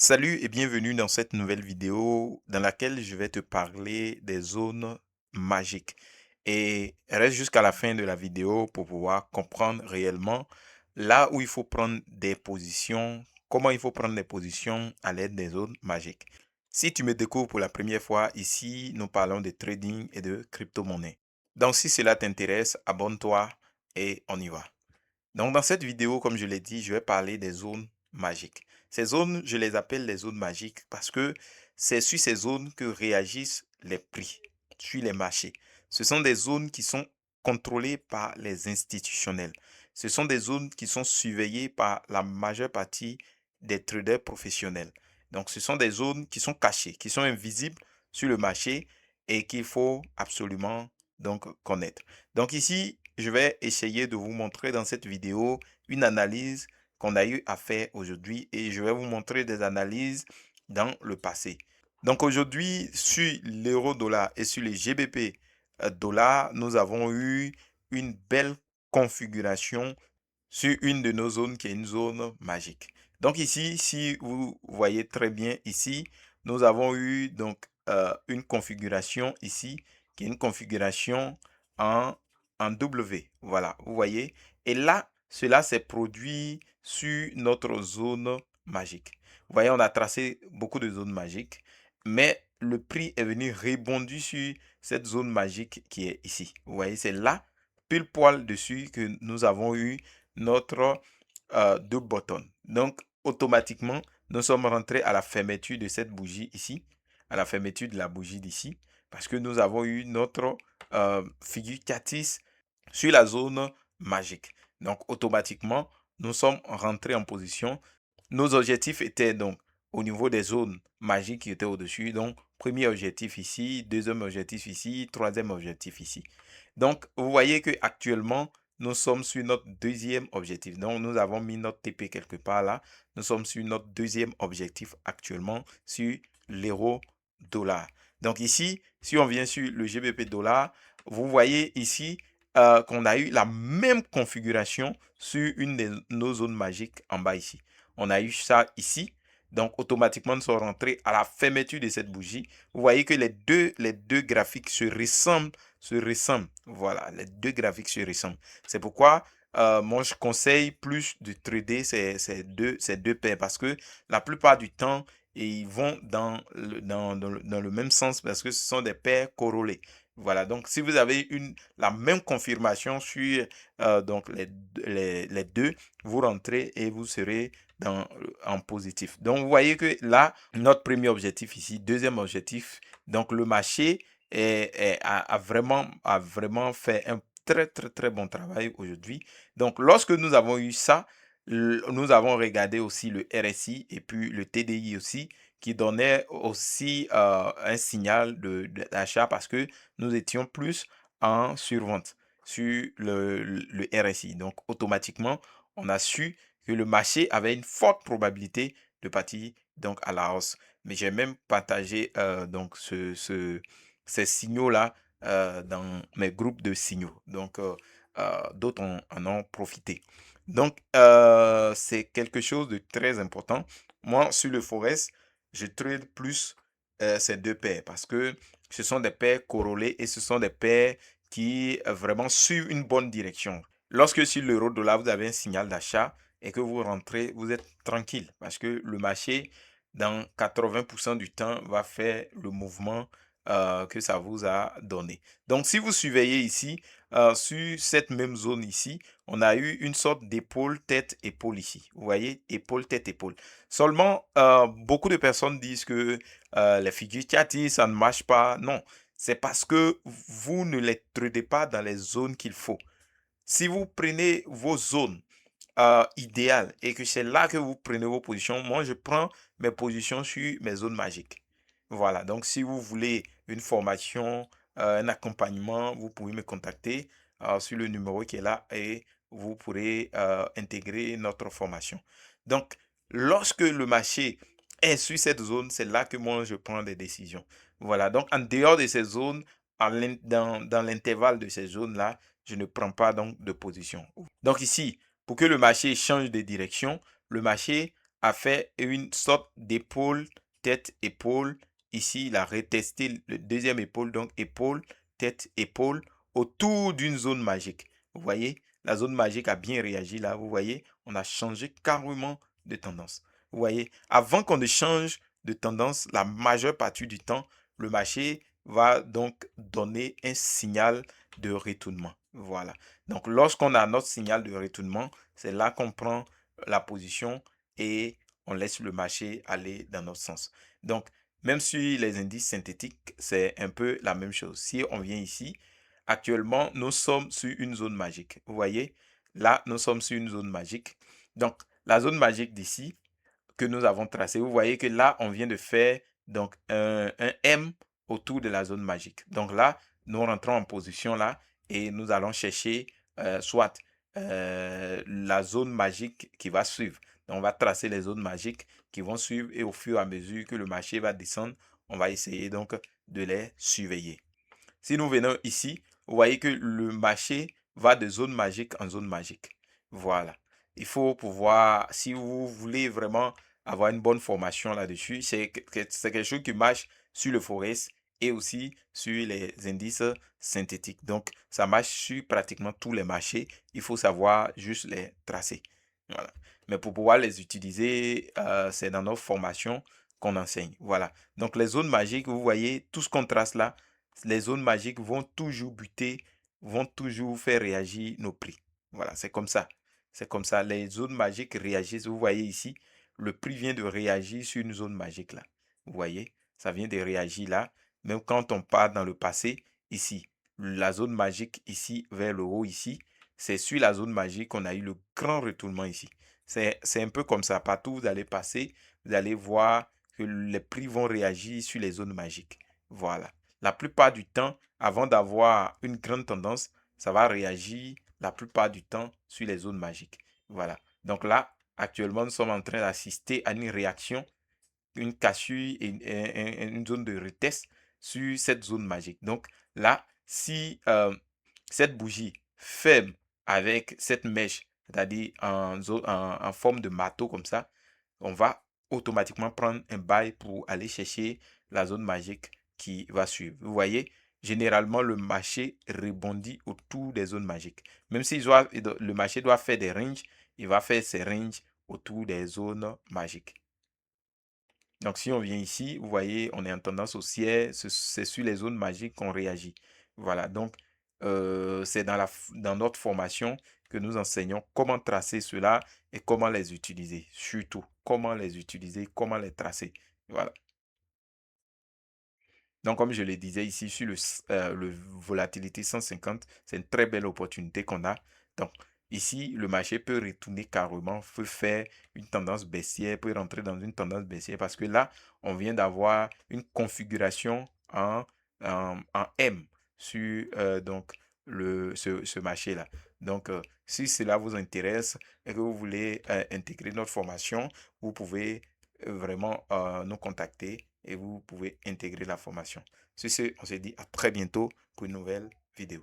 Salut et bienvenue dans cette nouvelle vidéo dans laquelle je vais te parler des zones magiques. Et reste jusqu'à la fin de la vidéo pour pouvoir comprendre réellement là où il faut prendre des positions, comment il faut prendre des positions à l'aide des zones magiques. Si tu me découvres pour la première fois ici, nous parlons de trading et de crypto-monnaie. Donc si cela t'intéresse, abonne-toi et on y va. Donc, dans cette vidéo, comme je l'ai dit, je vais parler des zones magiques. Ces zones, je les appelle les zones magiques parce que c'est sur ces zones que réagissent les prix, sur les marchés. Ce sont des zones qui sont contrôlées par les institutionnels. Ce sont des zones qui sont surveillées par la majeure partie des traders professionnels. Donc, ce sont des zones qui sont cachées, qui sont invisibles sur le marché et qu'il faut absolument donc connaître. Donc ici, je vais essayer de vous montrer dans cette vidéo une analyse qu'on a eu à faire aujourd'hui et je vais vous montrer des analyses dans le passé. Donc aujourd'hui, sur l'euro dollar et sur les GBP dollars, nous avons eu une belle configuration sur une de nos zones qui est une zone magique. Donc ici, si vous voyez très bien ici, nous avons eu donc une configuration ici qui est une configuration en W. Voilà, vous voyez. Et là, cela s'est produit sur notre zone magique. Vous voyez, on a tracé beaucoup de zones magiques, mais le prix est venu rebondir sur cette zone magique qui est ici. Vous voyez, c'est là, pile poil dessus, que nous avons eu notre deux button. Donc, automatiquement, nous sommes rentrés à la fermeture de cette bougie ici, à la fermeture de la bougie d'ici, parce que nous avons eu notre figure Catis sur la zone magique. Donc, automatiquement, nous sommes rentrés en position. Nos objectifs étaient donc au niveau des zones magiques qui étaient au-dessus. Donc, premier objectif ici, deuxième objectif ici, troisième objectif ici. Donc, vous voyez que actuellement, nous sommes sur notre deuxième objectif. Donc, nous avons mis notre TP quelque part là. Nous sommes sur notre deuxième objectif actuellement sur l'euro dollar. Donc ici, si on vient sur le GBP dollar, vous voyez ici qu'on a eu la même configuration sur une de nos zones magiques en bas ici. On a eu ça ici. Donc, automatiquement, nous sommes rentrés à la fermeture de cette bougie. Vous voyez que les deux graphiques se ressemblent. Voilà, les deux graphiques se ressemblent. C'est pourquoi moi, je conseille plus de trader ces deux paires parce que la plupart du temps, ils vont dans le même sens parce que ce sont des paires corrélées. Voilà, donc si vous avez la même confirmation sur donc les deux, vous rentrez et vous serez en positif. Donc, vous voyez que là, notre premier objectif ici, deuxième objectif, donc le marché a vraiment fait un très, très, très bon travail aujourd'hui. Donc, lorsque nous avons eu ça, nous avons regardé aussi le RSI et puis le TDI aussi, qui donnait aussi un signal d'achat parce que nous étions plus en survente sur le RSI. Donc, automatiquement, on a su que le marché avait une forte probabilité de partir donc à la hausse. Mais j'ai même partagé donc ces signaux-là dans mes groupes de signaux. Donc, d'autres en ont profité. Donc, c'est quelque chose de très important. Moi, sur le Forex, je trade plus ces deux paires parce que ce sont des paires corrélées et ce sont des paires qui vraiment suivent une bonne direction. Lorsque sur l'euro dollar, vous avez un signal d'achat et que vous rentrez, vous êtes tranquille parce que le marché, dans 80% du temps, va faire le mouvement que ça vous a donné. Donc, si vous surveillez ici, sur cette même zone ici, on a eu une sorte d'épaule, tête, épaule ici. Vous voyez, épaule, tête, épaule. Seulement, beaucoup de personnes disent que les figures Chiati, ça ne marche pas. Non, c'est parce que vous ne les tradez pas dans les zones qu'il faut. Si vous prenez vos zones idéales et que c'est là que vous prenez vos positions, moi je prends mes positions sur mes zones magiques. Voilà, donc si vous voulez une formation, un accompagnement, vous pouvez me contacter sur le numéro qui est là et vous pourrez intégrer notre formation. Donc, lorsque le marché est sur cette zone, c'est là que moi je prends des décisions. Voilà, donc en dehors de ces zones, dans l'intervalle de ces zones-là, je ne prends pas donc de position. Donc ici, pour que le marché change de direction, le marché a fait une sorte d'épaule, tête, épaule. Ici, il a retesté le deuxième épaule, donc épaule, tête, épaule, autour d'une zone magique. Vous voyez, la zone magique a bien réagi là. Vous voyez, on a changé carrément de tendance. Vous voyez, avant qu'on ne change de tendance, la majeure partie du temps, le marché va donc donner un signal de retournement. Voilà. Donc, lorsqu'on a notre signal de retournement, c'est là qu'on prend la position et on laisse le marché aller dans notre sens. Donc, même sur les indices synthétiques, c'est un peu la même chose. Si on vient ici, actuellement, nous sommes sur une zone magique. Vous voyez, là, nous sommes sur une zone magique. Donc, la zone magique d'ici que nous avons tracée, vous voyez que là, on vient de faire donc un M autour de la zone magique. Donc là, nous rentrons en position là et nous allons chercher soit la zone magique qui va suivre. Donc, on va tracer les zones magiques qui vont suivre et au fur et à mesure que le marché va descendre, on va essayer donc de les surveiller. Si nous venons ici, vous voyez que le marché va de zone magique en zone magique. Voilà. Il faut pouvoir, si vous voulez vraiment avoir une bonne formation là-dessus, c'est quelque chose qui marche sur le Forex et aussi sur les indices synthétiques. Donc, ça marche sur pratiquement tous les marchés. Il faut savoir juste les tracer. Voilà. Mais pour pouvoir les utiliser, c'est dans notre formation qu'on enseigne. Voilà. Donc, les zones magiques, vous voyez, tout ce qu'on trace là, les zones magiques vont toujours buter, vont toujours faire réagir nos prix. Voilà, c'est comme ça. C'est comme ça. Les zones magiques réagissent. Vous voyez ici, le prix vient de réagir sur une zone magique là. Vous voyez, ça vient de réagir là. Même quand on part dans le passé, ici, la zone magique ici, vers le haut ici, c'est sur la zone magique qu'on a eu le grand retournement ici. C'est un peu comme ça. Partout où vous allez passer, vous allez voir que les prix vont réagir sur les zones magiques. Voilà. La plupart du temps, avant d'avoir une grande tendance, ça va réagir la plupart du temps sur les zones magiques. Voilà. Donc là, actuellement, nous sommes en train d'assister à une réaction, une cassure et une zone de retest sur cette zone magique. Donc là, si cette bougie ferme avec cette mèche, c'est-à-dire en forme de marteau comme ça, on va automatiquement prendre un bail pour aller chercher la zone magique qui va suivre. Vous voyez, généralement, le marché rebondit autour des zones magiques. Même si le marché doit faire des ranges, il va faire ses ranges autour des zones magiques. Donc, si on vient ici, vous voyez, on est en tendance haussière, c'est sur les zones magiques qu'on réagit. Voilà, donc c'est dans notre formation que nous enseignons comment tracer cela et comment les utiliser. Surtout, comment les utiliser, comment les tracer. Voilà. Donc, comme je le disais ici, sur le volatilité 150, c'est une très belle opportunité qu'on a. Donc, ici, le marché peut retourner carrément, peut faire une tendance baissière, peut rentrer dans une tendance baissière parce que là, on vient d'avoir une configuration en M sur donc, ce marché-là. Donc, si cela vous intéresse et que vous voulez intégrer notre formation, vous pouvez vraiment nous contacter et vous pouvez intégrer la formation. Sur ce, on se dit à très bientôt pour une nouvelle vidéo.